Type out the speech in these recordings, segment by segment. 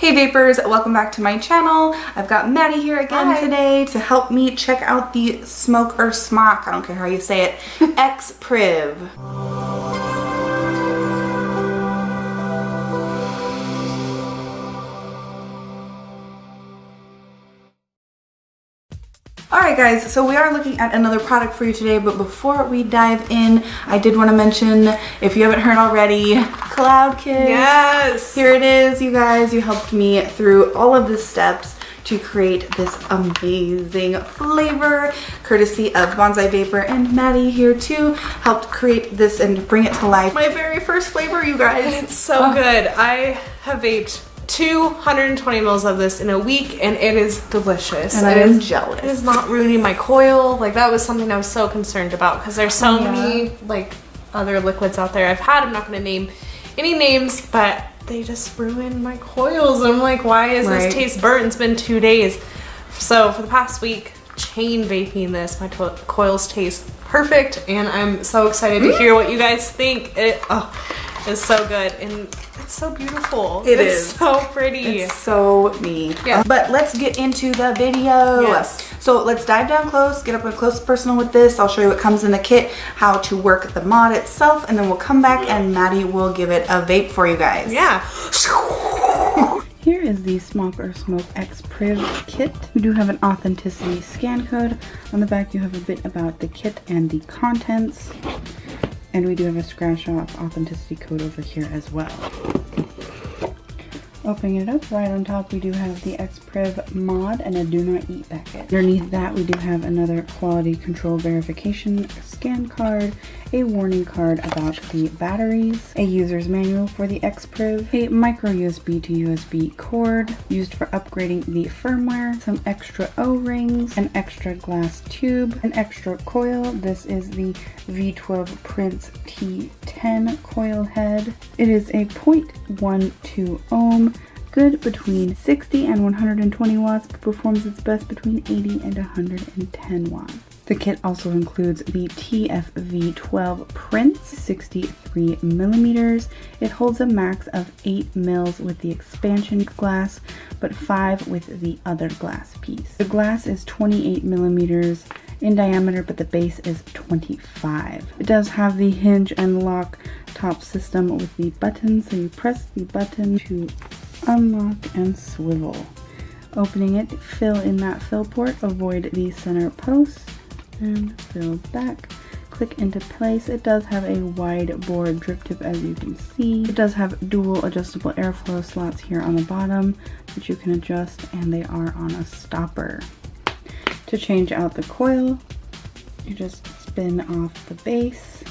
Hey vapors, welcome back to my channel. I've got Maddie here again today to help me check out the Smoke or Smock, I don't care how you say it, X Priv. Alright guys, so we are looking at another product for you today, but before we dive in, I did want to mention, if you haven't heard already, Cloud Kiss. Yes! Here it is, you guys. You helped me through all of the steps to create this amazing flavor, courtesy of Bonsai Vapor, and Maddie here too helped create this and bring it to life. My very first flavor, you guys. It's so good. I have vaped 220 mils of this in a week and it is delicious. And I am jealous. It is not ruining my coil. Like, that was something I was so concerned about because there's so many like other liquids out there I've had. I'm not going to name any names, but they just ruin my coils. I'm like, why is this taste burnt? It's been 2 days. So for the past week, chain vaping this, my coils taste perfect, and I'm so excited to hear what you guys think. It's so good and it's so beautiful. It's so pretty. It's so me. Yeah. But let's get into the video. Yes. So let's dive down close, get up and close personal with this. I'll show you what comes in the kit, how to work the mod itself, and then we'll come back and Maddie will give it a vape for you guys. Yeah. Here is the Smoke or Smoke X Priv kit. We do have an authenticity scan code. On the back you have a bit about the kit and the contents. And we do have a scratch off authenticity code over here as well. Opening it up, right on top we do have the X Priv mod and a do not eat packet. Underneath that we do have another quality control verification scan card, a warning card about the batteries, a user's manual for the X Priv, a micro USB to USB cord used for upgrading the firmware, some extra O-rings, an extra glass tube, an extra coil. This is the V12 Prince T10 coil head. It is a 0.12 ohm, good between 60 and 120 watts, but performs its best between 80 and 110 watts. The kit also includes the TiaVapes Prince 63 millimeters. It holds a max of 8 mils with the expansion glass, but 5 with the other glass piece. The glass is 28 millimeters in diameter, but the base is 25. It does have the hinge and lock top system with the button, so you press the button to unlock and swivel. Opening it, fill in that fill port, avoid the center post, and fill back. Click into place. It does have a wide bore drip tip, as you can see. It does have dual adjustable airflow slots here on the bottom that you can adjust, and they are on a stopper. To change out the coil, you just spin off the base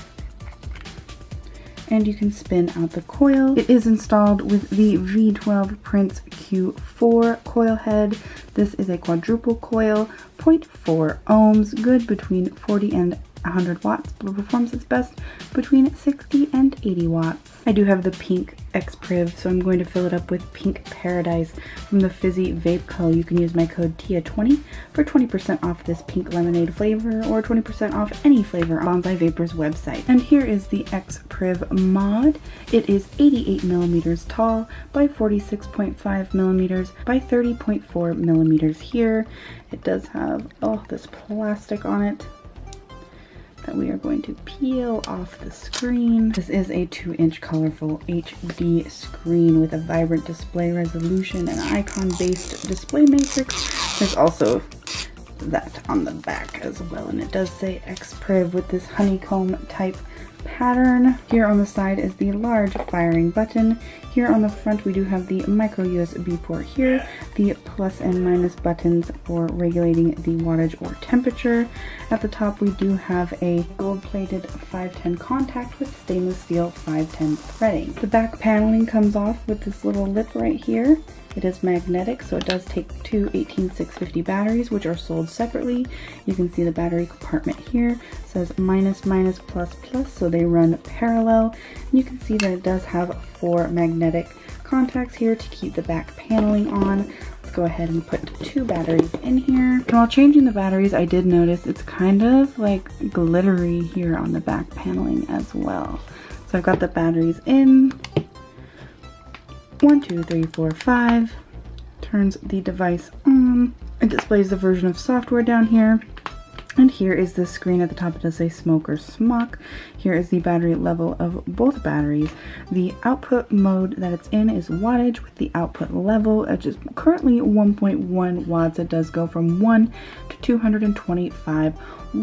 and you can spin out the coil. It is installed with the V12 Prince Q4 coil head. This is a quadruple coil, 0.4 ohms, good between 40 and 100 watts, but performs its best between 60 and 80 watts. I do have the pink X Priv, so I'm going to fill it up with Pink Paradise from the Fizzy Vape Co. You can use my code TIA20 for 20% off this pink lemonade flavor, or 20% off any flavor on Bonsai Vapor's website. And here is the X Priv mod. It is 88 millimeters tall by 46.5 millimeters by 30.4 millimeters here. It does have this plastic on it that we are going to peel off the screen. This is a 2-inch colorful HD screen with a vibrant display resolution and icon-based display matrix. There's also that on the back as well, and it does say X Priv with this honeycomb type pattern. Here on the side is the large firing button. Here on the front we do have the micro USB port here, the plus and minus buttons for regulating the wattage or temperature. At the top we do have a gold-plated 510 contact with stainless steel 510 threading. The back paneling comes off with this little lip right here. It is magnetic, so it does take two 18650 batteries, which are sold separately. You can see the battery compartment here. It says minus, minus, plus, plus, so they run parallel. And you can see that it does have 4 magnetic contacts here to keep the back paneling on. Let's go ahead and put 2 batteries in here. And while changing the batteries, I did notice it's kind of like glittery here on the back paneling as well. So I've got the batteries in. 1, 2, 3, 4, 5. Turns the device on. It displays the version of software down here. And here is the screen at the top. It does say smoke or smok. Here is the battery level of both batteries. The output mode that it's in is wattage with the output level, which is currently 1.1 watts. It does go from 1 to 225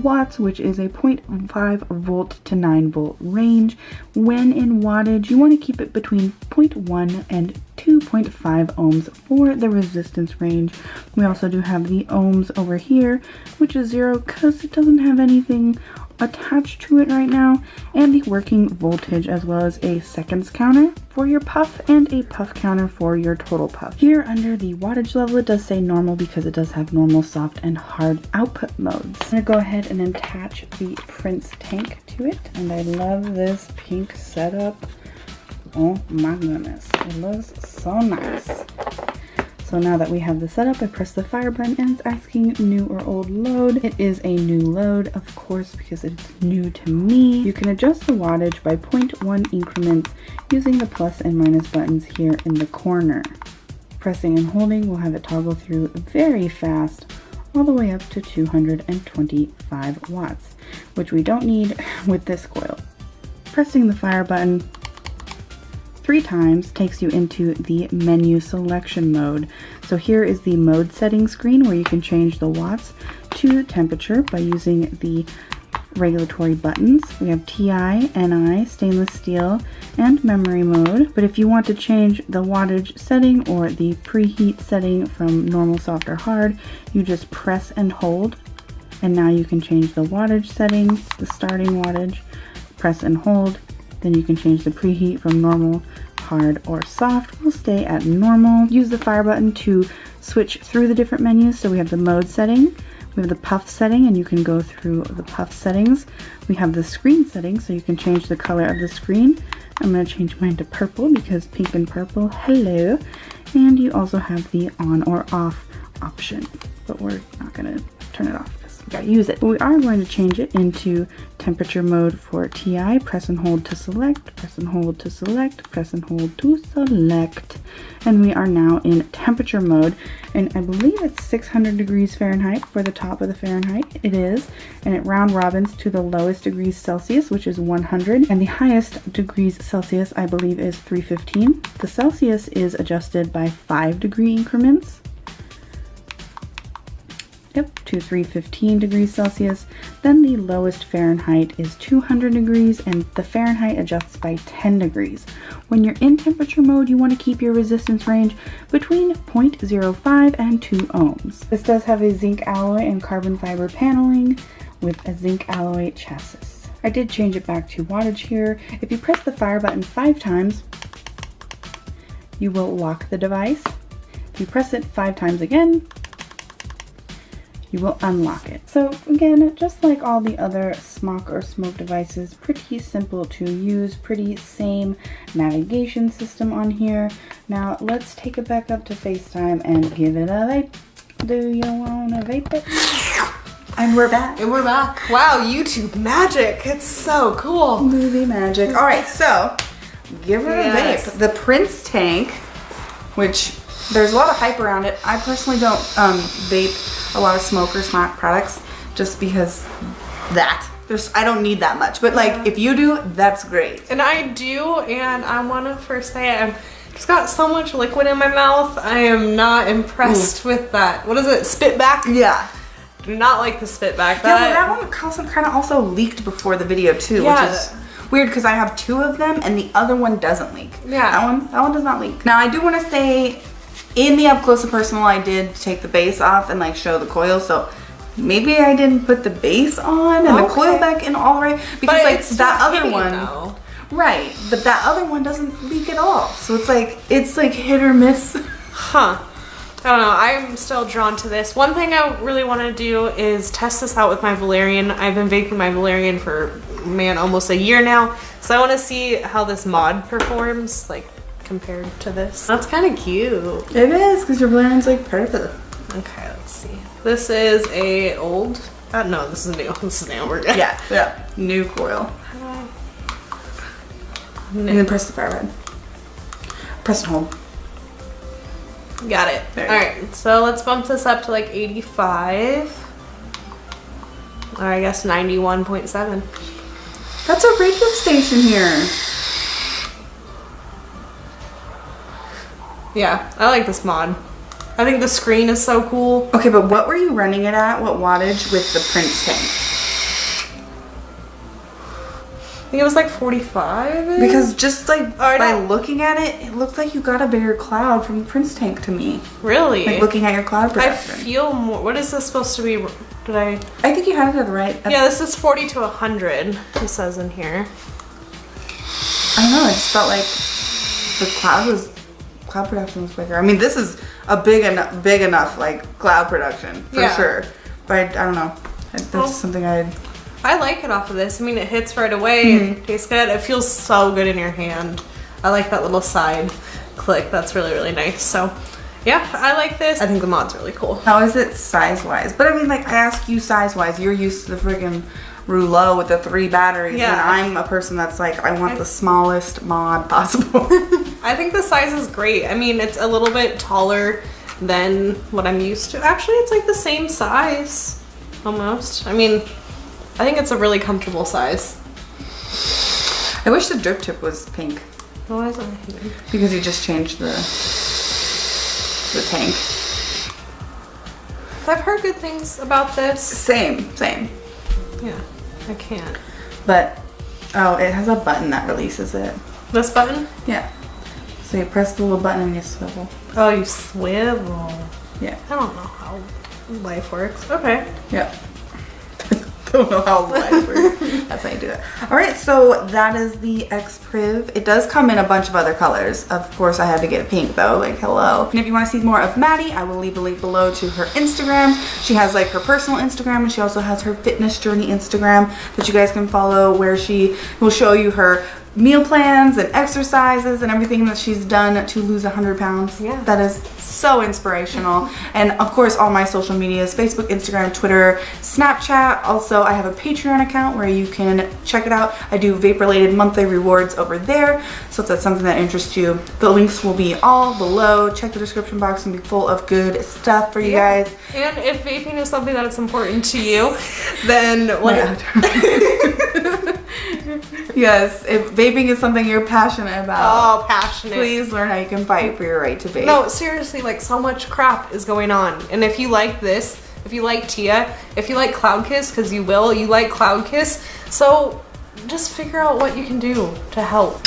watts, which is a 0.5 volt to 9 volt range. When in wattage, you want to keep it between 0.1 and 2.5 ohms for the resistance range. We also do have the ohms over here, which is 0 because it doesn't have anything attached to it right now, and the working voltage, as well as a seconds counter for your puff and a puff counter for your total puff. Here under the wattage level, it does say normal because it does have normal, soft, and hard output modes. I'm gonna go ahead and attach the Prince tank to it, and I love this pink setup. Oh my goodness, it looks so nice. So now that we have the setup, I press the fire button and it's asking new or old load. It is a new load, of course, because it's new to me. You can adjust the wattage by 0.1 increments using the plus and minus buttons here in the corner. Pressing and holding will have it toggle through very fast, all the way up to 225 watts, which we don't need with this coil. Pressing the fire button 3 times takes you into the menu selection mode. So here is the mode setting screen where you can change the watts to temperature by using the regulatory buttons. We have TI, NI, stainless steel, and memory mode. But if you want to change the wattage setting or the preheat setting from normal, soft, or hard, you just press and hold. And now you can change the wattage setting, the starting wattage, press and hold. Then you can change the preheat from normal, hard, or soft. We'll stay at normal. Use the fire button to switch through the different menus. So we have the mode setting, we have the puff setting, and you can go through the puff settings. We have the screen setting, so you can change the color of the screen. I'm going to change mine to purple because pink and purple, hello. And you also have the on or off option, but we're not going to turn it off. Gotta use it. But we are going to change it into temperature mode for TI. Press and hold to select, press and hold to select, press and hold to select. And we are now in temperature mode. And I believe it's 600 degrees Fahrenheit for the top of the Fahrenheit. It is. And it round robins to the lowest degrees Celsius, which is 100. And the highest degrees Celsius, I believe, is 315. The Celsius is adjusted by 5 degree increments. Yep, to 315 degrees Celsius. Then the lowest Fahrenheit is 200 degrees, and the Fahrenheit adjusts by 10 degrees. When you're in temperature mode, you want to keep your resistance range between 0.05 and 2 ohms. This does have a zinc alloy and carbon fiber paneling with a zinc alloy chassis. I did change it back to wattage here. If you press the fire button 5 times, you will lock the device. If you press it 5 times again, you will unlock it. So again, just like all the other smok or smoke devices, pretty simple to use, pretty same navigation system on here. Now let's take it back up to FaceTime and give it a vape. Do you wanna vape it? And we're back. And we're back. Wow, YouTube magic. It's so cool. Movie magic. All right, so give her a vape. The Prince tank, which there's a lot of hype around it. I personally don't vape a lot of smoke or smok products just because I don't need that much. But like, if you do, that's great. And I do, and I want to first say I've just got so much liquid in my mouth. I am not impressed with that. What is it? Spit back? Yeah. Do not like the spit back. Yeah, but that one kind of also leaked before the video too, which is weird because I have 2 of them and the other one doesn't leak. Yeah. That one does not leak. Now I do want to say, in the up close and personal, I did take the base off and like show the coil, so maybe I didn't put the base on and the coil back in all right, because like that other one, right? But that other one doesn't leak at all, so it's like hit or miss. Huh. I don't know. I'm still drawn to this. One thing I really want to do is test this out with my Valerian. I've been vaping my Valerian for, man, almost a year now, so I want to see how this mod performs, like, compared to this. That's kind of cute. It is, because your Valerian's like purple. Okay, let's see. This is a old, no, this is new. This is new. We're good. Yeah, new coil. And then press the fire button. Press and hold. Got it. There All you right, so let's bump this up to like 85. Or I guess 91.7. That's a radio station here. Yeah, I like this mod. I think the screen is so cool. Okay, but what were you running it at? What wattage with the Prince tank? I think it was like 45. Because just like by no. looking at it, it looks like you got a bigger cloud from the Prince tank to me. Really? Like looking at your cloud I production. feel more. What is this supposed to be? Did I? I think you had it at the right. Yeah, this is 40 to 100. It says in here. I don't know. I just felt like the cloud production was bigger. I mean, this is a big enough like cloud production for Yeah. sure. But I don't know. That's just something I like it off of this. I mean, it hits right away. It tastes good. It feels so good in your hand. I like that little side click. That's really, really nice. So, yeah, I like this. I think the mod's really cool. How is it size-wise? But I mean, like, I ask you size-wise. You're used to the friggin' rouleau with the 3 batteries. Yeah. And I'm a person that's like, I want the smallest mod possible. I think the size is great. I mean, it's a little bit taller than what I'm used to. Actually, it's like the same size, almost. I mean, I think it's a really comfortable size. I wish the drip tip was pink. Why is it? Because you just changed the tank. I've heard good things about this. Same. Yeah, I can't. But, oh, it has a button that releases it. This button? Yeah. So you press the little button and you swivel. Oh, you swivel. Yeah. I don't know how life works. Okay. Yeah. Don't know how life works. That's how you do it. All right, so that is the X Priv. It does come in a bunch of other colors. Of course, I had to get a pink though, like hello. And if you want to see more of Madi, I will leave a link below to her Instagram. She has like her personal Instagram and she also has her fitness journey Instagram that you guys can follow, where she will show you her meal plans and exercises and everything that she's done to lose 100 pounds. Yeah. That is so inspirational. And of course, all my social medias, Facebook, Instagram, Twitter, Snapchat. Also, I have a Patreon account where you can check it out. I do vape-related monthly rewards over there. So if that's something that interests you, the links will be all below. Check the description box and be full of good stuff for you guys. And if vaping is something that is important to you, then what? Yes, if vaping is something you're passionate about. Oh, passionate. Please learn how you can fight for your right to vape. No, seriously, like so much crap is going on. And if you like this, if you like Tia, if you like Cloud Kiss, because you will, you like Cloud Kiss, so just figure out what you can do to help.